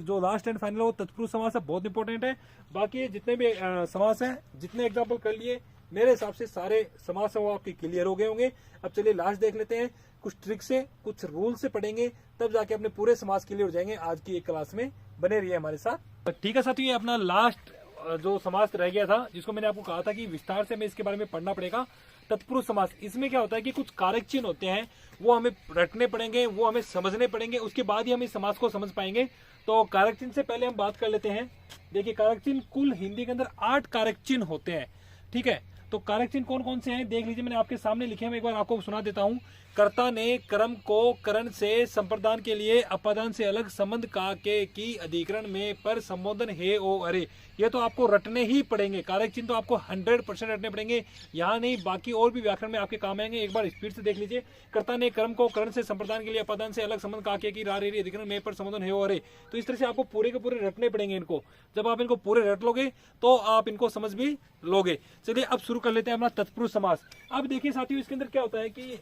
जो लास्ट एंड फाइनल है वो तत्पुरुष समास है, बहुत इंपॉर्टेंट है। बाकी जितने भी समास हैं, जितने एग्जाम्पल कर लिए, मेरे हिसाब से सारे समास वो आपके क्लियर हो गए होंगे। अब चलिए लास्ट देख लेते हैं। कुछ ट्रिक से, कुछ रूल से पढ़ेंगे, तब जाके अपने पूरे समास क्लियर हो जाएंगे। आज की एक क्लास में बने रहिए हमारे साथ। ठीक है साथियों, ये अपना लास्ट जो समास रह गया था, जिसको मैंने आपको कहा था कि विस्तार से हमें इसके बारे में पढ़ना पड़ेगा, तत्पुरुष समास। इसमें क्या होता है कि कुछ कारक चिन्ह होते हैं, वो हमें रटने पड़ेंगे, वो हमें समझने पड़ेंगे, उसके बाद ही हम इस समास को समझ पाएंगे। तो कारक चिन्ह से पहले हम बात कर लेते हैं। देखिए, कारक चिन्ह कुल हिंदी के अंदर 8 कारक चिन्ह होते हैं। ठीक है, तो कारक चिन्ह कौन कौन से हैं देख लीजिए, मैंने आपके सामने लिखे हैं, मैं एक बार आपको सुना देता हूं। कर्ता ने कर्म को करण से संप्रदान के लिए अपादान से अलग संबंध का के की अधिकरण में पर संबोधन हे ओ अरे। ये तो आपको रटने ही पड़ेंगे, कारक चिन्ह तो आपको 100% रटने पड़ेंगे। यहाँ नहीं, बाकी और भी व्याकरण में आपके काम आएंगे। एक बार स्पीड से देख लीजिए। कर्ता ने कर्म को करण से संप्रदान के लिए अपादान से अलग संबंध का के की रा रे अधिकरण में पर संबोधन हे ओ अरे। तो इस तरह से आपको पूरे के पूरे रटने पड़ेंगे इनको। जब आप इनको पूरे रट लोगे तो आप इनको समझ भी लोगे। चलिए अब शुरू कर लेते हैं अपना तत्पुरुष समास। अब देखिए साथियों, इसके अंदर क्या होता है कि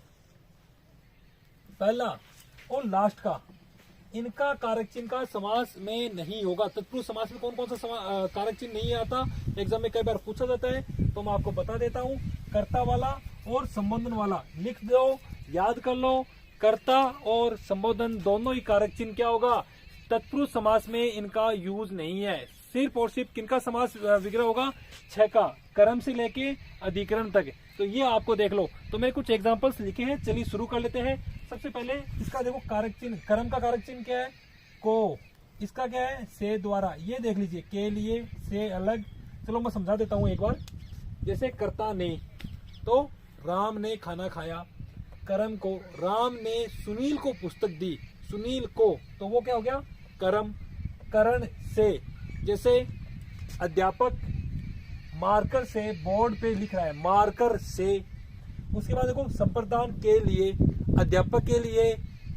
पहला और लास्ट का, इनका कारक चिन्ह का समास में नहीं होगा। तत्पुरुष समास में कौन कौन सा कारक चिन्ह नहीं आता, एग्जाम में कई बार पूछा जाता है, तो मैं आपको बता देता हूं। कर्ता वाला और संबोधन वाला लिख दो, याद कर लो। कर्ता और संबोधन दोनों ही कारक चिन्ह क्या होगा? तत्पुरुष समास में इनका यूज नहीं है। सिर्फ और सिर्फ किनका समास विग्रह होगा? 6 का, कर्म से लेके अधिकरण तक। तो ये आपको देख लो। तो मैं कुछ एग्जांपल्स लिखे हैं, चलिए शुरू कर लेते हैं। सबसे पहले इसका देखो कारक चिन्ह, कर्म का कारक चिन्ह क्या है? को। इसका क्या है? से द्वारा। ये देख लीजिए, के लिए, से अलग। चलो मैं समझा देता हूं एक बार। जैसे कर्ता ने, तो राम ने खाना खाया। कर्म को, राम ने सुनील को पुस्तक दी। सुनील को, तो वो क्या हो गया? कर्म। करण से, जैसे अध्यापक मार्कर से बोर्ड पे लिख रहा है, मार्कर से। उसके बाद देखो संप्रदान के लिए, अध्यापक के लिए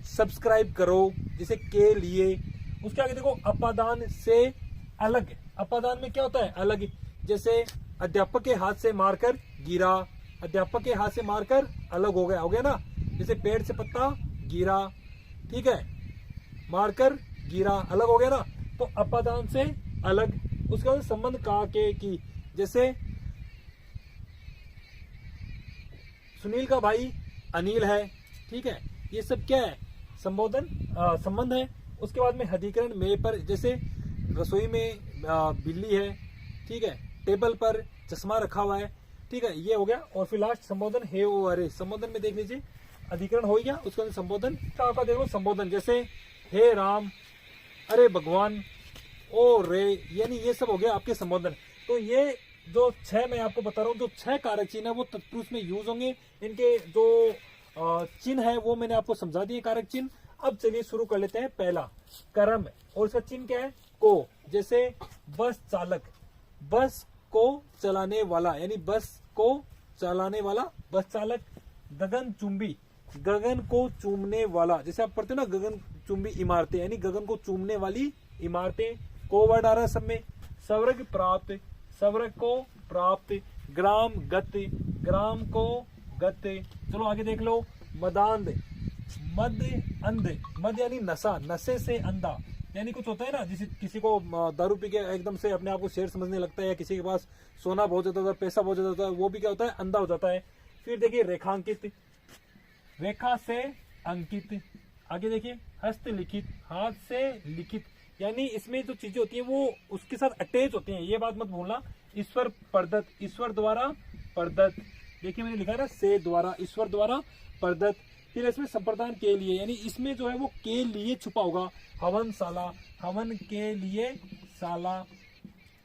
सब्सक्राइब करो, जैसे के लिए। उसके आगे देखो अपादान से अलग, अपादान में क्या होता है? अलग। जैसे अध्यापक के हाथ से मारकर गिरा, अध्यापक के हाथ से मारकर अलग हो गया ना। जैसे पेड़ से पत्ता गिरा, ठीक है, मारकर गिरा, अलग हो गया ना। तो अपादान से अलग। उसके बाद संबंध का के की, जैसे सुनील का भाई अनिल है, ठीक है, ये सब क्या है? संबोधन संबंध है। उसके बाद में अधिकरण में पर, जैसे रसोई में बिल्ली है, ठीक है, टेबल पर चश्मा रखा हुआ है, ठीक है, ये हो गया। और फिर लास्ट संबोधन हे ओ अरे, संबोधन में देख लीजिए अधिकरण हो गया, उसके बाद संबोधन का देख लो संबोधन, जैसे हे राम, अरे भगवान, ओ रे, यानी ये सब हो गया आपके संबोधन। तो ये जो 6 मैं आपको बता रहा हूँ, जो 6 कारक चिन्ह है वो तत्पुरुष में यूज होंगे। इनके जो चिन्ह है वो मैंने आपको समझा दिए, कारक चिन्ह। अब चलिए शुरू कर लेते हैं। पहला कर्म, और उसका चिन्ह क्या है? को। जैसे बस चालक, बस को चलाने वाला, यानी बस को चलाने वाला बस चालक। गगन चुंबी, गगन को चूमने वाला, जैसे आप पढ़ते हो ना गगन चुंबी इमारतें, यानी गगन को चूमने वाली इमारतें। को वर्ड आ रहा है सब में। स्वर्ग प्राप्त, स्वर्ग को प्राप्त। ग्राम गति, ग्राम को गति। चलो आगे देख लो। मदांध, मद अंध, मद यानी नशा, नशे से अंधा, यानी कुछ होता है ना, जैसे किसी को दारू पी के एकदम से अपने आप को शेर समझने लगता है, या किसी के पास सोना बहुत ज्यादा होता है, पैसा बहुत ज्यादा होता है, वो भी क्या होता है? अंधा हो जाता है। फिर देखिए रेखांकित, रेखा से अंकित। आगे देखिए हस्त लिखित, हाथ से लिखित, यानी इसमें जो चीजें होती है वो उसके साथ अटैच होती हैं, ये बात मत भूलना। ईश्वर प्रदत्त, ईश्वर द्वारा प्रदत्त, देखिए मैंने लिखा है से द्वारा, ईश्वर द्वारा प्रदत्त। फिर इसमें संप्रदान के लिए, यानी इसमें जो है वो के लिए छुपा होगा। हवनशाला, हवन के लिए शाला।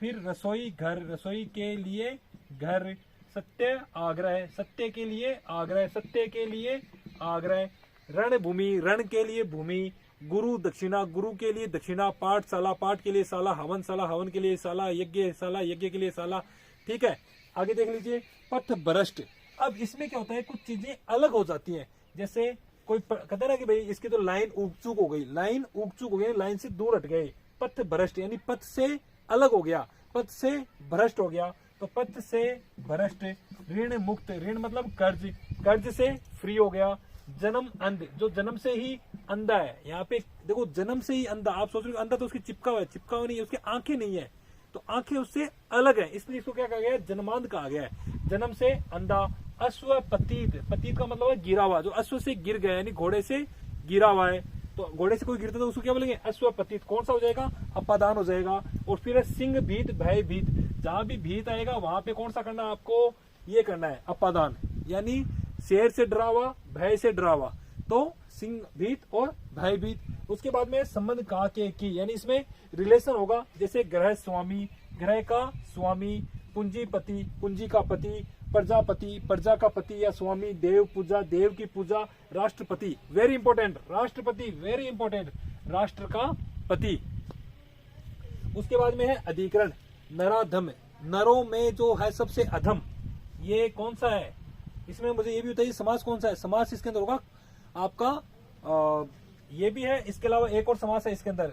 फिर रसोई घर, रसोई के लिए घर। सत्य आग्रह, सत्य के लिए आग्रह, सत्य के लिए आग्रह। रणभूमि, रण के लिए भूमि। गुरु दक्षिणा, गुरु के लिए दक्षिणा। पाठशाला, पाठ के लिए शाला। हवनशाला, हवन के लिए शाला। यज्ञशाला, यज्ञ के लिए शाला, ठीक है। आगे देख लीजिए पथ भ्रष्ट। अब इसमें क्या होता है, कुछ चीजें अलग हो जाती हैं। जैसे कोई कहता है ना कि भाई इसकी तो लाइन उग चूक हो गई, लाइन उग चूक हो गई, लाइन से दूर हट गए। पथ भ्रष्ट यानी पथ से अलग हो गया, पथ से भ्रष्ट हो गया। तो पथ से भ्रष्ट। ऋण मुक्त, ऋण मतलब कर्ज, कर्ज से फ्री हो गया। जन्म अंध, जो जन्म से ही अंधा है। यहाँ पे देखो जन्म से ही अंधा, आप सोच रहे हो अंधा तो उसकी चिपका हुआ है, चिपका हुआ नहीं है, उसकी आंखें नहीं है, तो आंखें उससे अलग है, इसलिए इसको क्या कहा गया है? जन्मांध कहा गया है। जन्म से अंधा। अश्व पतित, पतित का मतलब है गिरा हुआ, जो अश्व से गिर गया, यानी घोड़े से गिरा हुआ है। तो घोड़े से कोई गिरता तो उसको क्या बोलेंगे? अश्व पतित। कौन सा हो जाएगा? अपादान हो जाएगा। और फिर सिंह भीत, भय भीत, जहां भी भीत आएगा वहां पे कौन सा करना है आपको? ये करना है अपादान, यानी शेर से डरा हुआ, भय से डरा हुआ, तो सिंह भीत और भय भीत। उसके बाद में संबंध का के की, यानी इसमें रिलेशन होगा। जैसे ग्रह स्वामी, ग्रह का स्वामी। पूंजीपति, पूंजी का पति। प्रजापति, प्रजा का पति या स्वामी। देव पूजा, देव की पूजा। राष्ट्रपति, वेरी इंपॉर्टेंट, राष्ट्रपति वेरी इंपॉर्टेंट, राष्ट्र का पति। उसके बाद में है अधिकरण। नराधम, नरों में जो है सबसे अधम, ये कौन सा है? इसमें मुझे ये भी बताइए समास कौन सा है? समास इसके अंदर होगा आपका ये भी है, इसके अलावा एक और समास है इसके अंदर,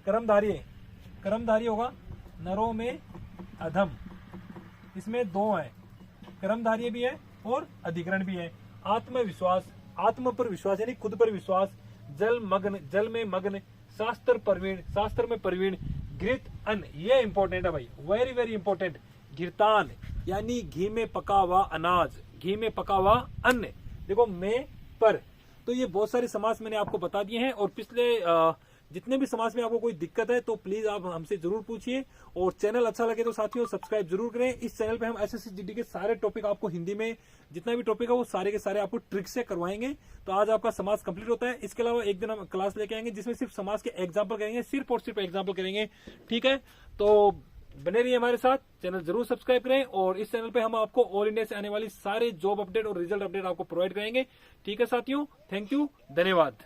कर्मधारी, कर्मधारी होगा। नरों में अधम, इसमें दो है, कर्मधारी भी है और अधिकरण भी है। आत्मविश्वास, आत्म पर विश्वास यानी खुद पर विश्वास। जल मग्न, जल में मग्न। शास्त्र प्रवीण, शास्त्र में प्रवीण। घृत अन्न, ये इंपॉर्टेंट है भाई, वेरी वेरी इंपॉर्टेंट। घृतान यानी घी में पका हुआ अनाज, घी में पका हुआ अन्न। देखो में पर, तो ये बहुत सारे समास मैंने आपको बता दिए हैं। और पिछले जितने भी समास में आपको कोई दिक्कत है तो प्लीज आप हमसे जरूर पूछिए। और चैनल अच्छा लगे तो साथियों सब्सक्राइब जरूर करें। इस चैनल पे हम एसएससी जीडी के सारे टॉपिक आपको हिंदी में जितना भी टॉपिक है वो सारे के सारे आपको ट्रिक से करवाएंगे। तो आज आपका समास कंप्लीट होता है। इसके अलावा एक दिन हम क्लास लेके आएंगे जिसमें सिर्फ समास के एग्जाम्पल करेंगे, सिर्फ और सिर्फ एग्जाम्पल करेंगे, ठीक है। तो बने रहिए हमारे साथ, चैनल जरूर सब्सक्राइब करें। और इस चैनल पे हम आपको ऑल इंडिया से आने वाली सारे जॉब अपडेट और रिजल्ट अपडेट आपको प्रोवाइड करेंगे, ठीक है साथियों। थैंक यू, धन्यवाद।